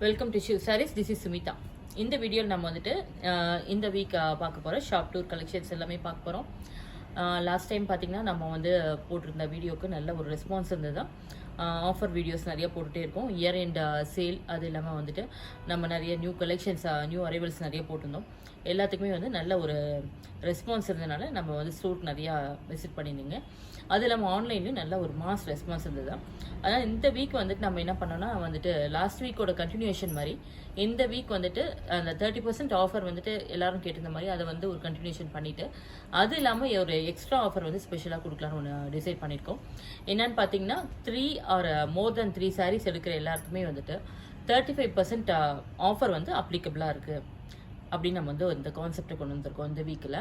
Welcome to Shiv Sarees. This is Sumitha. இந்த வீடியோவில் நம்ம வந்துட்டு இந்த வீக் பார்க்க போகிறோம். ஷாப் டூர் கலெக்ஷன்ஸ் எல்லாமே பார்க்க போகிறோம். லாஸ்ட் டைம் பார்த்திங்கன்னா நம்ம வந்து போட்டிருந்த வீடியோவுக்கு நல்ல ஒரு ரெஸ்பான்ஸ் இருந்தது. ஆஃபர் வீடியோஸ் நிறைய போட்டுகிட்டே இருக்கோம். இயர் எண்ட் சேல் அது இல்லாமல் வந்துட்டு நம்ம நிறைய நியூ கலெக்ஷன்ஸ் நியூ அரைவல்ஸ் நிறைய போட்டிருந்தோம். எல்லாத்துக்குமே வந்து நல்ல ஒரு ரெஸ்பான்ஸ் இருந்ததுனால நம்ம வந்து ஸ்டோர் நிறையா விசிட் பண்ணியிருந்தீங்க. அது இல்லாமல் ஆன்லைன்லேயும் நல்ல ஒரு மாஸ் ரெஸ்பான்ஸ் இருந்தது. அதனால் இந்த வீக் வந்துட்டு நம்ம என்ன பண்ணோம்னா வந்துட்டு லாஸ்ட் வீக்கோட கண்டினியூஷன் மாதிரி இந்த வீக் வந்துட்டு அந்த 30% ஆஃபர் வந்துட்டு எல்லாரும் கேட்டிருந்த மாதிரி அதை வந்து ஒரு கண்டினியூஷன் பண்ணிவிட்டு அது இல்லாமல் ஒரு எக்ஸ்ட்ரா ஆஃபர் வந்து ஸ்பெஷலாக கொடுக்கலான்னு ஒன்று டிசைட் பண்ணியிருக்கோம். என்னன்னு பார்த்தீங்கன்னா 3 ஆர் மோர் தென் 3 சாரீஸ் எடுக்கிற எல்லாருக்குமே வந்துட்டு 35% ஆஃபர் வந்து அப்ளிகபிளாக இருக்குது அப்படின்னு நம்ம வந்து இந்த கான்செப்டை கொண்டு வந்திருக்கோம். இந்த வீக்கில்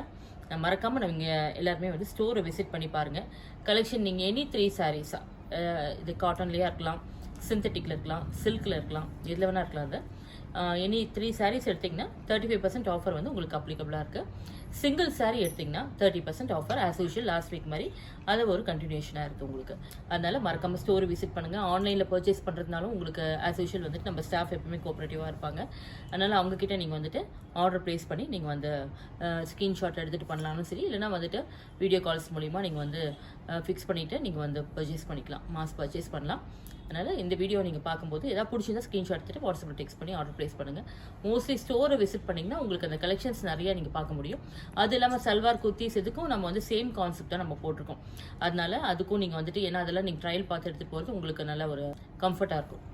மறக்காமல் நீங்கள் எல்லாருமே வந்து ஸ்டோரை விசிட் பண்ணி பாருங்கள். கலெக்ஷன் நீங்கள் எனி 3 சாரீஸாக இது காட்டன்லேயே இருக்கலாம், சிந்தட்டிக்கில் இருக்கலாம், சில்கில் இருக்கலாம், எதில் வேணால் இருக்கலாம். அது எனி 3 சாரீஸ் எடுத்திங்கன்னா 35% ஆஃபர் வந்து உங்களுக்கு அப்ளிகபிளாக இருக்குது. சிங்கிள் சாரீ எடுத்திங்கன்னா 30% offer as usual last week மாதிரி அது ஒரு கண்டினியூஷனாக இருக்குது உங்களுக்கு. அதனால் மறக்காமல் ஸ்டோர் விசிட் பண்ணுங்கள். ஆன்லைனில் பர்ச்சேஸ் பண்ணுறதுனாலும் உங்களுக்கு ஆஸ் யூஷுவல் வந்துட்டு நம்ம ஸ்டாஃப் எப்பவுமே கோஆப்ரேட்டிவாக இருப்பாங்க. அதனால் அவங்கக்கிட்ட நீங்கள் வந்துட்டு ஆர்டர் ப்ளேஸ் பண்ணி நீங்கள் வந்து ஸ்க்ரீன்ஷாட் எடுத்துகிட்டு பண்ணலாம்னு சரி, இல்லைனா வந்துட்டு வீடியோ கால்ஸ் மூலிமா நீங்கள் வந்து ஃபிக்ஸ் பண்ணிவிட்டு நீங்கள் வந்து பர்ச்சேஸ் பண்ணிக்கலாம், மாஸ் பர்ச்சேஸ் பண்ணலாம். அதனால் இந்த வீடியோ நீங்கள் பார்க்கும்போது எதாவது பிடிச்சிருந்தா ஸ்க்ரீன்ஷாட் எடுத்துகிட்டு வாட்ஸ்அப்பில் டெக்ஸ்ட் பண்ணி ஆர்டர் ப்ளேஸ் பண்ணுங்கள். மோஸ்ட்லி ஸ்டோரை விசிட் பண்ணிங்கன்னா உங்களுக்கு அந்த கலெக்ஷன்ஸ் நிறையா நீங்கள் பார்க்க முடியும். அது இல்லாமல் சல்வார் குர்த்திஸ் இதுக்கும் நம்ம வந்து சேம் கான்செப்ட் தான் நம்ம போட்டிருக்கோம். அதனால அதுக்கும் நீங்கள் வந்துட்டு ஏன்னா அதெல்லாம் நீங்கள் ட்ரையல் பார்த்து எடுத்துகிட்டு போகிறது உங்களுக்கு நல்ல ஒரு கம்ஃபர்ட்டாக இருக்கும்.